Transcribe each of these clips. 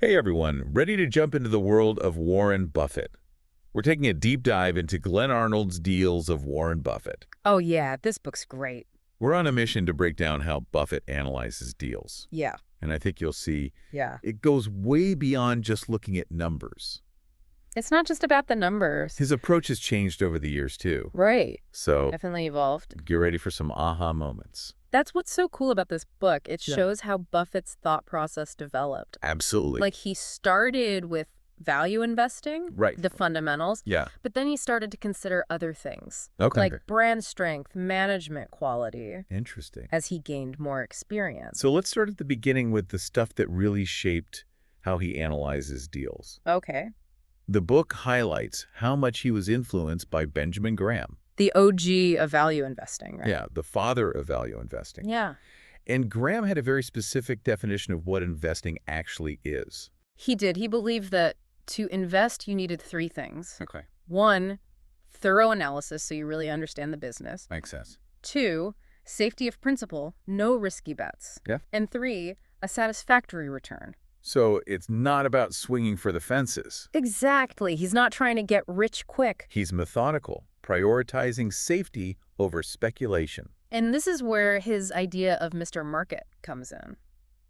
Hey everyone, ready to jump into the world of Warren Buffett? We're taking a deep dive into Glenn Arnold's Deals of Warren Buffett. Oh yeah, this book's great. We're on a mission to break down how Buffett analyzes deals. Yeah. And I think you'll see Yeah. it goes way beyond just looking at numbers. It's not just about the numbers. His approach has changed over the years too. Right. So Definitely evolved. get ready for some aha moments. That's what's so cool about this book. It Yeah. shows how Buffett's thought process developed. Absolutely. Like he started with value investing, Right. the fundamentals, Yeah. but then he started to consider other things, Okay. like brand strength, management quality, Interesting. as he gained more experience. So let's start at the beginning with the stuff that really shaped how he analyzes deals. Okay. The book highlights how much he was influenced by Benjamin Graham. The OG of value investing, right? Yeah, the father of value investing. Yeah. And Graham had a very specific definition of what investing actually is. He did. He believed that to invest, you needed three things. Okay. One, thorough analysis, so you really understand the business. Makes sense. Two, safety of principle, no risky bets. Yeah. And three, a satisfactory return. So it's not about swinging for the fences. Exactly. He's not trying to get rich quick. He's methodical, prioritizing safety over speculation. And this is where his idea of Mr. Market comes in.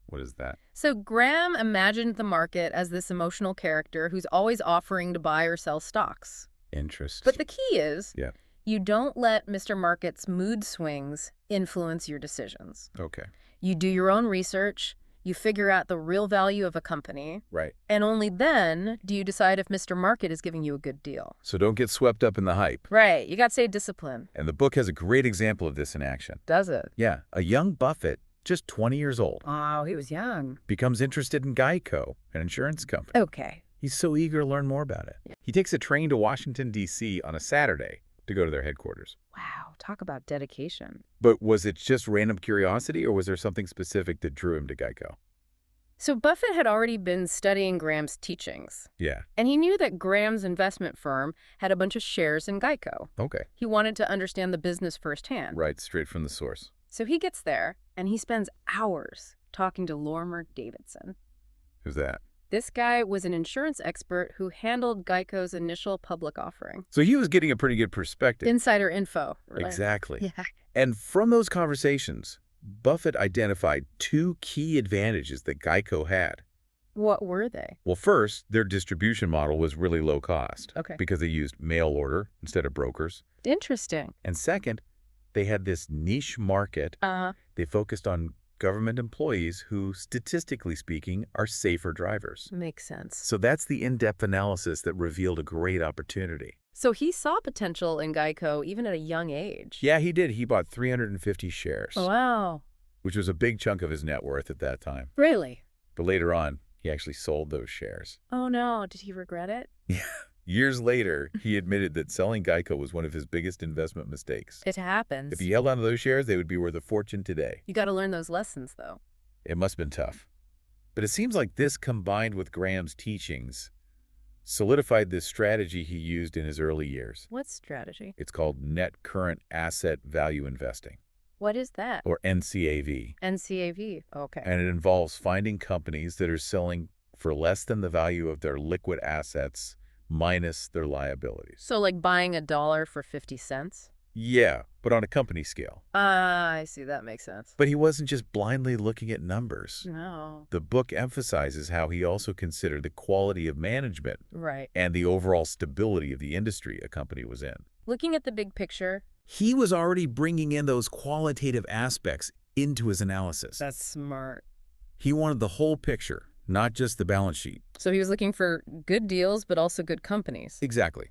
What is that? So Graham imagined the market as this emotional character who's always offering to buy or sell stocks. Interesting. But the key is, Yeah. you don't let Mr. Market's mood swings influence your decisions. Okay. You do your own research, you figure out the real value of a company, Right. and only then do you decide if Mr. Market is giving you a good deal. So don't get swept up in the hype. Right, you got to stay disciplined. And the book has a great example of this in action. Does it? Yeah, a young Buffett, just 20 years old, Oh, he was young. becomes interested in Geico, an insurance company. Okay. He's so eager to learn more about it. Yeah. He takes a train to Washington, D.C. on a Saturday to go to their headquarters. Wow, talk about dedication. But was it just random curiosity, or was there something specific that drew him to Geico? So Buffett had already been studying Graham's teachings, Yeah. and he knew that Graham's investment firm had a bunch of shares in Geico. Okay. He wanted to understand the business firsthand. Right, straight from the source. So he gets there, and he spends hours talking to Lorimer Davidson. Who's that? This guy was an insurance expert who handled Geico's initial public offering. So he was getting a pretty good perspective. Insider info. Right? Exactly. Yeah. And from those conversations, Buffett identified two key advantages that Geico had. What were they? Well, first, their distribution model was really low cost. Okay. Because they used mail order instead of brokers. Interesting. And second, they had this niche market. They focused on government employees who, statistically speaking, are safer drivers. Makes sense. So that's the in-depth analysis that revealed a great opportunity. So he saw potential in Geico even at a young age. Yeah, he did. He bought 350 shares, Wow. which was a big chunk of his net worth at that time. Really? But later on, he actually sold those shares. Oh no, did he regret it? Years later, he admitted that selling Geico was one of his biggest investment mistakes. It happens. If he held on to those shares, they would be worth a fortune today. You got to learn those lessons, though. It must have been tough. But it seems like this, combined with Graham's teachings, solidified this strategy he used in his early years. What strategy? It's called net current asset value investing, What is that? or NCAV. NCAV. Okay. And it involves finding companies that are selling for less than the value of their liquid assets minus their liabilities. So like buying $1 for 50 cents? Yeah, but on a company scale. I see. That makes sense. But he wasn't just blindly looking at numbers. No. The book emphasizes how he also considered the quality of management Right. and the overall stability of the industry a company was in. Looking at the big picture. He was already bringing in those qualitative aspects into his analysis. That's smart. He wanted the whole picture, not just the balance sheet. So he was looking for good deals, but also good companies. Exactly.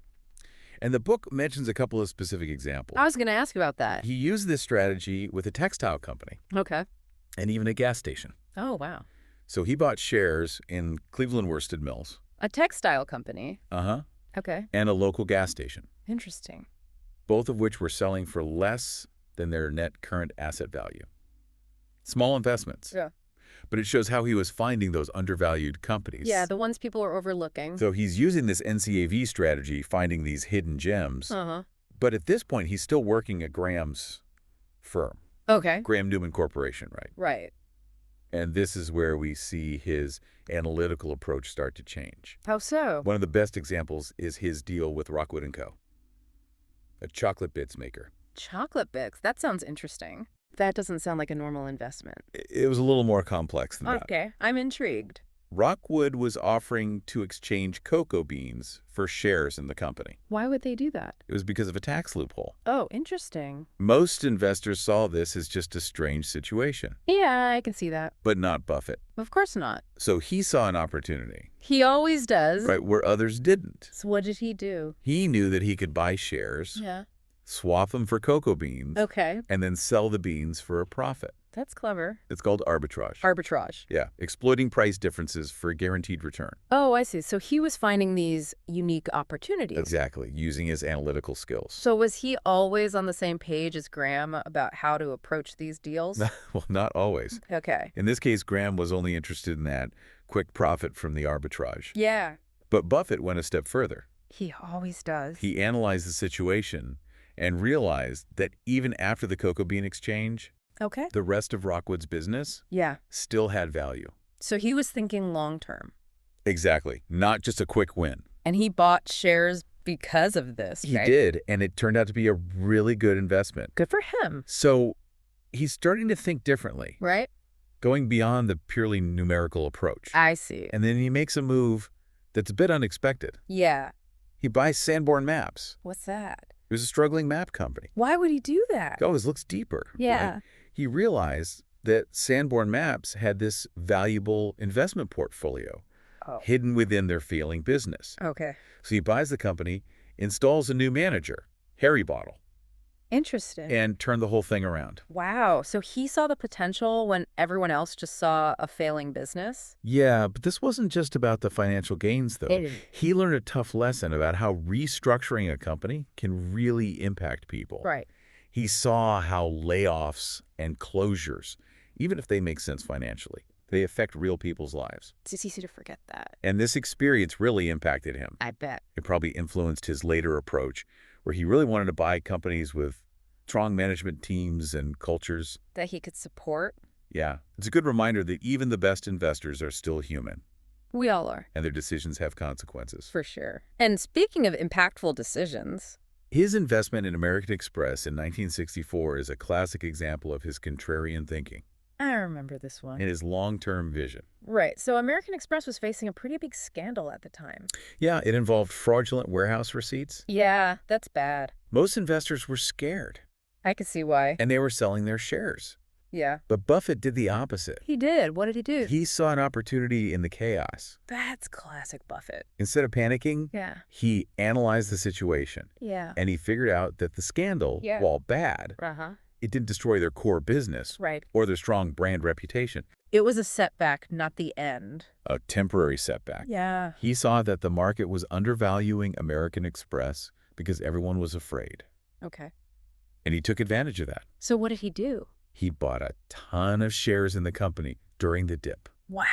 And the book mentions a couple of specific examples. I was going to ask about that. He used this strategy with a textile company Okay. and even a gas station. Oh, wow. So he bought shares in Cleveland Worsted Mills. A textile company. Uh-huh. Okay. And a local gas station, Interesting. both of which were selling for less than their net current asset value. Small investments. Yeah. But it shows how he was finding those undervalued companies. Yeah, the ones people are overlooking. So he's using this NCAV strategy, finding these hidden gems. Uh-huh. But at this point, he's still working at Graham's firm, Okay. Graham Newman Corporation, right? Right. And this is where we see his analytical approach start to change. How so? One of the best examples is his deal with Rockwood & Co., a chocolate bits maker. Chocolate bits? That sounds interesting. That doesn't sound like a normal investment. It was a little more complex than that. Okay, I'm intrigued. Rockwood was offering to exchange cocoa beans for shares in the company. Why would they do that? It was because of a tax loophole. Oh, interesting. Most investors saw this as just a strange situation. Yeah, I can see that. But not Buffett. Of course not. So he saw an opportunity. He always does. Right, where others didn't. So what did he do? He knew that he could buy shares, swap them for cocoa beans, and then sell the beans for a profit. That's clever. It's called arbitrage. Arbitrage. Yeah, exploiting price differences for a guaranteed return. Oh, I see. So he was finding these unique opportunities. Exactly, using his analytical skills. So was he always on the same page as Graham about how to approach these deals? Well, not always. Okay. In this case, Graham was only interested in that quick profit from the arbitrage. Yeah. But Buffett went a step further. He always does. He analyzed the situation and realized that even after the cocoa bean exchange, the rest of Rockwood's business still had value. So he was thinking long-term. Exactly. Not just a quick win. And he bought shares because of this, He did, and it turned out to be a really good investment. Good for him. So he's starting to think differently. Right? Going beyond the purely numerical approach. I see. And then he makes a move that's a bit unexpected. Yeah. He buys Sandborn Maps. What's that? It was a struggling map company. Why would he do that? It always looks deeper. Yeah. Right? He realized that Sandborn Maps had this valuable investment portfolio hidden within their failing business. Okay. So he buys the company, installs a new manager, Harry Bottle, Interesting. and turned the whole thing around. Wow. So he saw the potential when everyone else just saw a failing business? Yeah, but this wasn't just about the financial gains, though. He learned a tough lesson about how restructuring a company can really impact people. Right. He saw how layoffs and closures, even if they make sense financially, they affect real people's lives. It's easy to forget that. And this experience really impacted him. I bet. It probably influenced his later approach, where he really wanted to buy companies with strong management teams and cultures that he could support. Yeah. It's a good reminder that even the best investors are still human. We all are. And their decisions have consequences. For sure. And speaking of impactful decisions, his investment in American Express in 1964 is a classic example of his contrarian thinking. I remember this one. And his long-term vision. Right. So American Express was facing a pretty big scandal at the time. Yeah, it involved fraudulent warehouse receipts. Yeah, that's bad. Most investors were scared. I could see why. And they were selling their shares. Yeah. But Buffett did the opposite. He did. What did he do? He saw an opportunity in the chaos. That's classic Buffett. Instead of panicking, he analyzed the situation. Yeah. And he figured out that the scandal, while bad, it didn't destroy their core business or their strong brand reputation. It was a setback, not the end. A temporary setback. Yeah. He saw that the market was undervaluing American Express because everyone was afraid. Okay. And he took advantage of that. So what did he do? He bought a ton of shares in the company during the dip. Wow.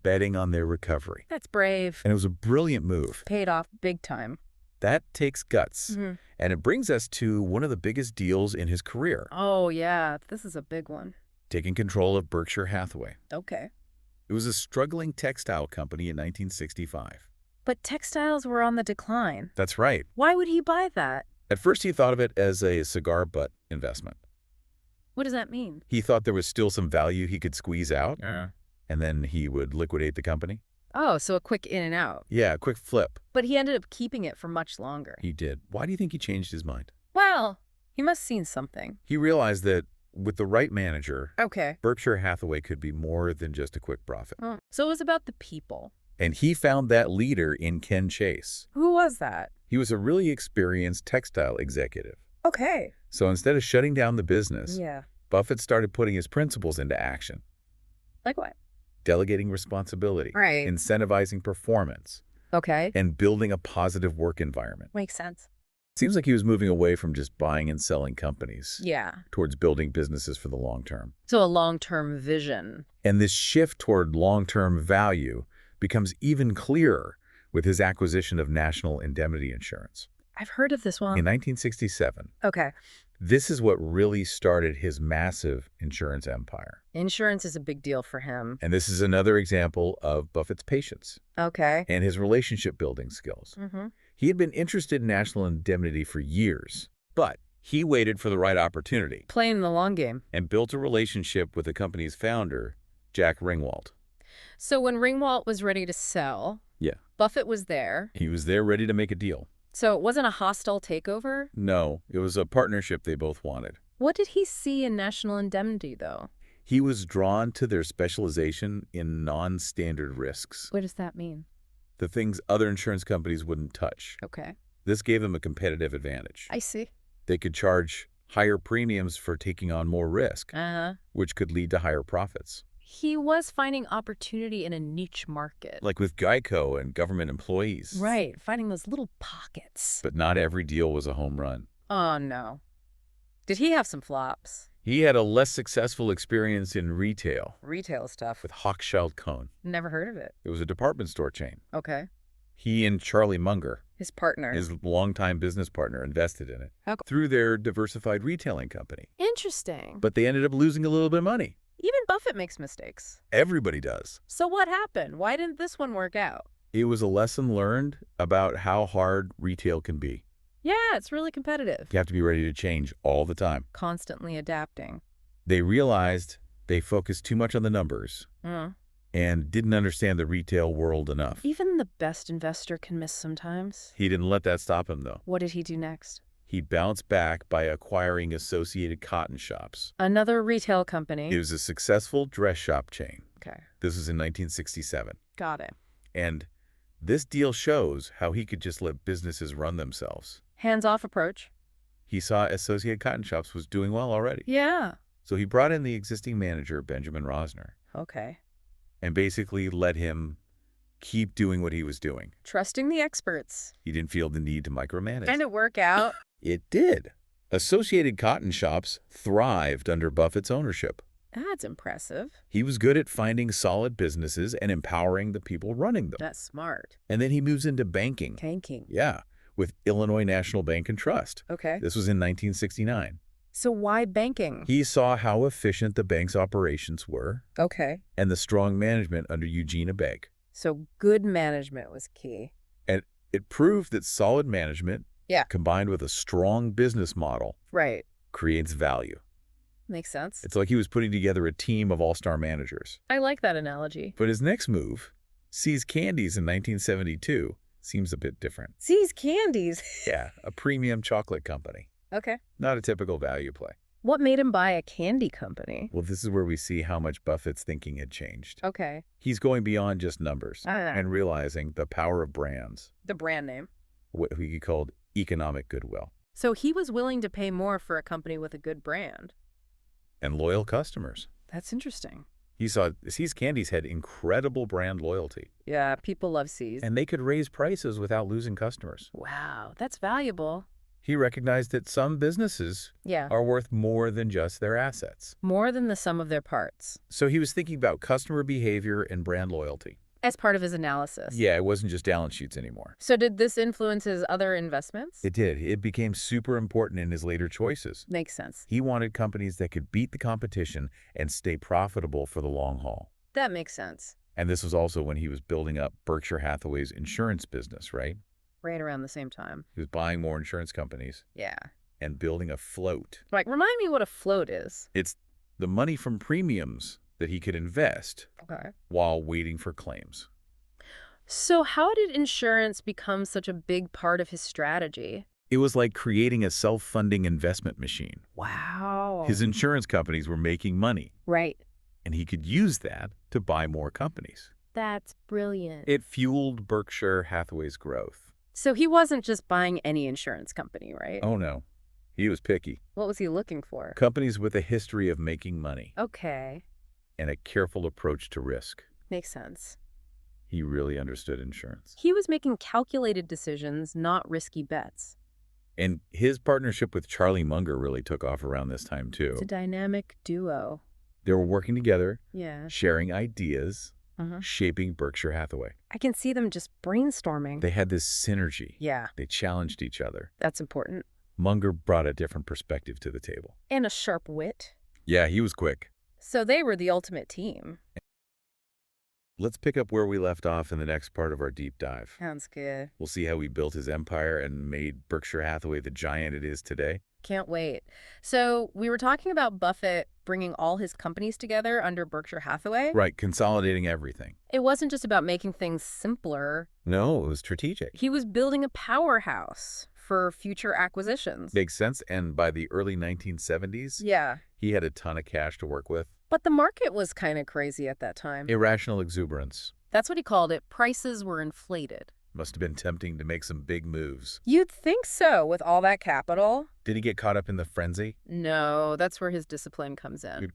Betting on their recovery. That's brave. And it was a brilliant move. Paid off big time. That takes guts. And it brings us to one of the biggest deals in his career. Oh, yeah. This is a big one. Taking control of Berkshire Hathaway. Okay. It was a struggling textile company in 1965. But textiles were on the decline. That's right. Why would he buy that? At first, he thought of it as a cigar butt investment. What does that mean? He thought there was still some value he could squeeze out, and then he would liquidate the company. Oh, so a quick in and out. Yeah, a quick flip. But he ended up keeping it for much longer. He did. Why do you think he changed his mind? Well, he must have seen something. He realized that with the right manager, Okay. Berkshire Hathaway could be more than just a quick profit. Oh. So it was about the people. And he found that leader in Ken Chase. Who was that? He was a really experienced textile executive. Okay. So instead of shutting down the business, Yeah. Buffett started putting his principles into action. Like what? Delegating responsibility. Right. Incentivizing performance. Okay. And building a positive work environment. Makes sense. Seems like he was moving away from just buying and selling companies. Yeah. Towards building businesses for the long term. So a long-term vision. And this shift toward long-term value becomes even clearer with his acquisition of National Indemnity Insurance. I've heard of this one. In 1967. Okay. This is what really started his massive insurance empire. Insurance is a big deal for him. And this is another example of Buffett's patience. Okay. And his relationship building skills. He had been interested in national indemnity for years, but he waited for the right opportunity. Playing the long game. And built a relationship with the company's founder, Jack Ringwalt. So when Ringwalt was ready to sell, Buffett was there. He was there ready to make a deal. So it wasn't a hostile takeover? No, it was a partnership they both wanted. What did he see in national indemnity, though? He was drawn to their specialization in non-standard risks. What does that mean? The things other insurance companies wouldn't touch. Okay. This gave them a competitive advantage. I see. They could charge higher premiums for taking on more risk, which could lead to higher profits. He was finding opportunity in a niche market. Like with Geico and government employees. Right, finding those little pockets. But not every deal was a home run. Oh, no. Did he have some flops? He had a less successful experience in retail. Retail stuff. With Hochschild Kohn. Never heard of it. It was a department store chain. Okay. He and Charlie Munger, his partner, his longtime business partner, invested in it through their diversified retailing company. Interesting. But they ended up losing a little bit of money. Even Buffett makes mistakes. Everybody does. So what happened? Why didn't this one work out? It was a lesson learned about how hard retail can be. Yeah, it's really competitive. You have to be ready to change all the time. Constantly adapting. They realized they focused too much on the numbers and didn't understand the retail world enough. Even the best investor can miss sometimes. He didn't let that stop him, though. What did he do next? He bounced back by acquiring Associated Cotton Shops. Another retail company. It was a successful dress shop chain. Okay. This was in 1967. Got it. And this deal shows how he could just let businesses run themselves. Hands-off approach. He saw Associated Cotton Shops was doing well already. Yeah. So he brought in the existing manager, Benjamin Rosner. Okay. And basically let him keep doing what he was doing. Trusting the experts. He didn't feel the need to micromanage. Did it work out? It did. Associated Cotton Shops thrived under Buffett's ownership. That's impressive. He was good at finding solid businesses and empowering the people running them. That's smart. And then he moves into banking. Banking. Yeah, with Illinois National Bank and Trust. Okay. This was in 1969. So why banking? He saw how efficient the bank's operations were. Okay. And the strong management under Eugene Abegg. So good management was key. And it proved that solid management, combined with a strong business model, creates value. Makes sense. It's like he was putting together a team of all-star managers. I like that analogy. But his next move, See's Candies in 1972, seems a bit different. See's Candies? Yeah, a premium chocolate company. Okay. Not a typical value play. What made him buy a candy company? Well, this is where we see how much Buffett's thinking had changed. Okay. He's going beyond just numbers and realizing the power of brands. The brand name. What we could call economic goodwill. So he was willing to pay more for a company with a good brand. And loyal customers. That's interesting. He saw See's Candies had incredible brand loyalty. Yeah, people love See's. And they could raise prices without losing customers. Wow, that's valuable. He recognized that some businesses are worth more than just their assets. More than the sum of their parts. So he was thinking about customer behavior and brand loyalty. As part of his analysis. Yeah, it wasn't just balance sheets anymore. So did this influence his other investments? It did. It became super important in his later choices. Makes sense. He wanted companies that could beat the competition and stay profitable for the long haul. That makes sense. And this was also when he was building up Berkshire Hathaway's insurance business, right? Right around the same time. He was buying more insurance companies. Yeah. And building a float. Like, remind me what a float is. It's the money from premiums that he could invest while waiting for claims. So how did insurance become such a big part of his strategy? It was like creating a self-funding investment machine. Wow. His insurance companies were making money. Right. And he could use that to buy more companies. That's brilliant. It fueled Berkshire Hathaway's growth. So he wasn't just buying any insurance company, right? Oh, no. He was picky. What was he looking for? Companies with a history of making money. Okay. And a careful approach to risk. Makes sense. He really understood insurance. He was making calculated decisions, not risky bets. And his partnership with Charlie Munger really took off around this time, too. It's a dynamic duo. They were working together, yeah, sharing ideas, shaping Berkshire Hathaway. I can see them just brainstorming. They had this synergy. Yeah. They challenged each other. That's important. Munger brought a different perspective to the table. And a sharp wit. Yeah, he was quick. So they were the ultimate team. Let's pick up where we left off in the next part of our deep dive. Sounds good. We'll see how he built his empire and made Berkshire Hathaway the giant it is today. Can't wait. So we were talking about Buffett bringing all his companies together under Berkshire Hathaway. Right, consolidating everything. It wasn't just about making things simpler. No, it was strategic. He was building a powerhouse for future acquisitions. Makes sense. And by the early 1970s, Yeah. he had a ton of cash to work with. But the market was kind of crazy at that time. Irrational exuberance. That's what he called it. Prices were inflated. Must have been tempting to make some big moves. You'd think so with all that capital. Did he get caught up in the frenzy? No, that's where his discipline comes in.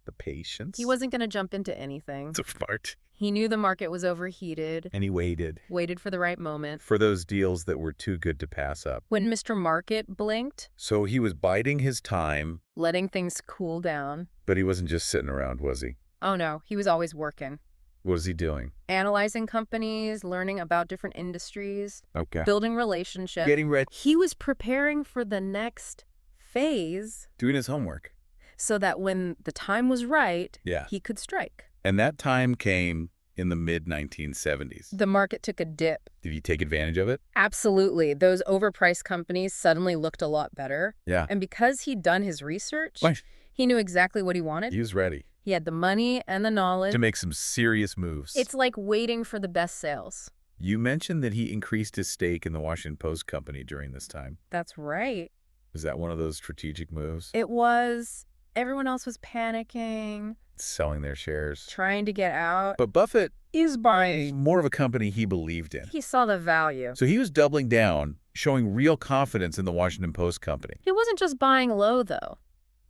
The patience? He wasn't going to jump into anything. So smart. He knew the market was overheated. And he waited. Waited for the right moment. For those deals that were too good to pass up. When Mr. Market blinked. So he was biding his time. Letting things cool down. But he wasn't just sitting around, was he? Oh no, he was always working. What was he doing? Analyzing companies, learning about different industries. Okay. Building relationships. Getting ready. He was preparing for the next phase. Doing his homework. So that when the time was right, Yeah. he could strike. And that time came in the mid-1970s. The market took a dip. Did he take advantage of it? Absolutely. Those overpriced companies suddenly looked a lot better. Yeah. And because he'd done his research, Right. he knew exactly what he wanted. He was ready. He had the money and the knowledge. To make some serious moves. It's like waiting for the best sales. You mentioned that he increased his stake in the Washington Post company during this time. That's right. Was that one of those strategic moves? It was. Everyone else was panicking, Selling their shares. trying to get out. But Buffett is buying more of a company he believed in. He saw the value. So he was doubling down, showing real confidence in the Washington Post company. He wasn't just buying low, though.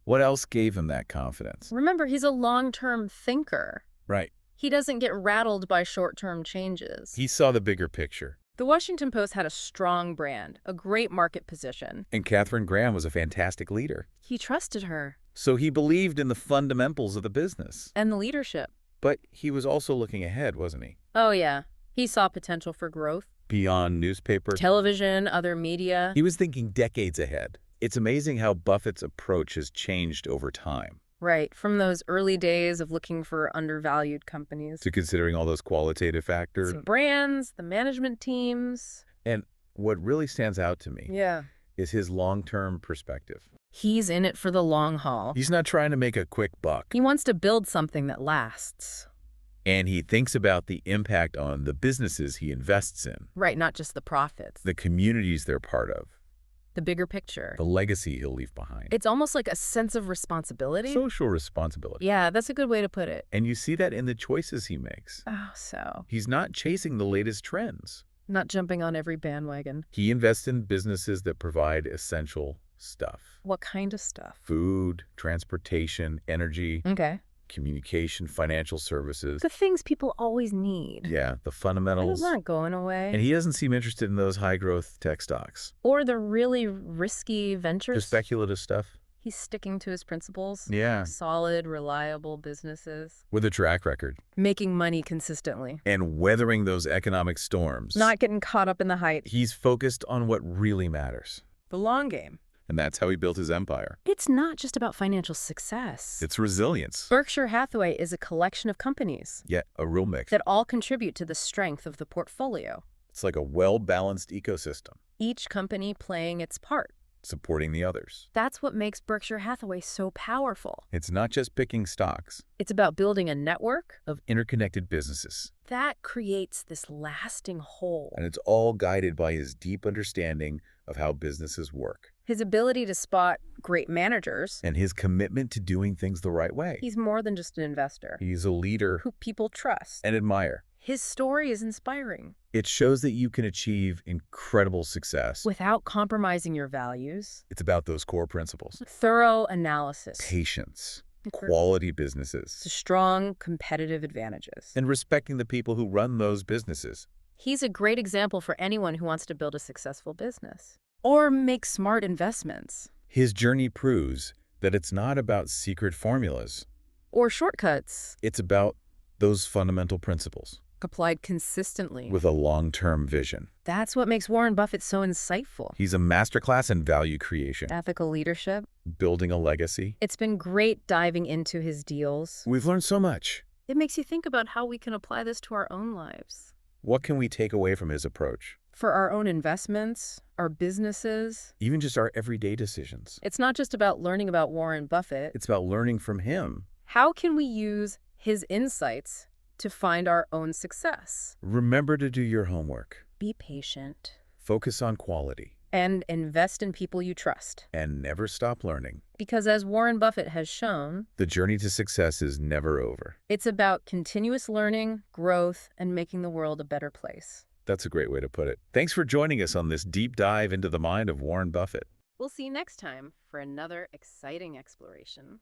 What else gave him that confidence? Remember, he's a long-term thinker. Right. He doesn't get rattled by short-term changes. He saw the bigger picture. The Washington Post had a strong brand, a great market position. And Katharine Graham was a fantastic leader. He trusted her. So he believed in the fundamentals of the business. And the leadership. But he was also looking ahead, wasn't he? Oh, yeah. He saw potential for growth. Beyond newspaper. Television, other media. He was thinking decades ahead. It's amazing how Buffett's approach has changed over time. Right, from those early days of looking for undervalued companies. To considering all those qualitative factors. Some brands, the management teams. And what really stands out to me Yeah. is his long-term perspective. He's in it for the long haul. He's not trying to make a quick buck. He wants to build something that lasts. And he thinks about the impact on the businesses he invests in. Right, not just the profits. The communities they're part of. The bigger picture. The legacy he'll leave behind. It's almost like a sense of responsibility. Social responsibility. Yeah, that's a good way to put it. And you see that in the choices he makes. Oh, so. He's not chasing the latest trends. Not jumping on every bandwagon. He invests in businesses that provide essential stuff. What kind of stuff? Food, transportation, energy, Okay. communication, financial services. The things people always need. Yeah, the fundamentals. Those aren't going away. And he doesn't seem interested in those high-growth tech stocks. Or the really risky ventures. The speculative stuff. He's sticking to his principles. Yeah. Solid, reliable businesses. With a track record. Making money consistently. And weathering those economic storms. Not getting caught up in the hype. He's focused on what really matters. The long game. And that's how he built his empire. It's not just about financial success. It's resilience. Berkshire Hathaway is a collection of companies Yet a real mix. that all contribute to the strength of the portfolio. It's like a well-balanced ecosystem. Each company playing its part. Supporting the others. That's what makes Berkshire Hathaway so powerful. It's not just picking stocks. It's about building a network Of interconnected businesses. that creates this lasting whole. And it's all guided by his deep understanding of how businesses work. His ability to spot great managers. And his commitment to doing things the right way. He's more than just an investor He's a leader who people trust. and admire. His story is inspiring. It shows that you can achieve incredible success. Without compromising your values. It's about those core principles. Thorough analysis. Patience, quality businesses, Strong competitive advantages. and respecting the people who run those businesses. He's a great example for anyone who wants to build a successful business. Or make smart investments. His journey proves that it's not about secret formulas. Or shortcuts. It's about those fundamental principles. applied consistently. With a long-term vision. That's what makes Warren Buffett so insightful. He's a masterclass in value creation. Ethical leadership. Building a legacy. It's been great diving into his deals. We've learned so much. It makes you think about how we can apply this to our own lives. What can we take away from his approach? For our own investments, our businesses. Even just our everyday decisions. It's not just about learning about Warren Buffett. It's about learning from him. How can we use his insights to find our own success? Remember to do your homework. Be patient. Focus on quality. And invest in people you trust. And never stop learning. Because as Warren Buffett has shown, the journey to success is never over. It's about continuous learning, growth, and making the world a better place. That's a great way to put it. Thanks for joining us on this deep dive into the mind of Warren Buffett. We'll see you next time for another exciting exploration.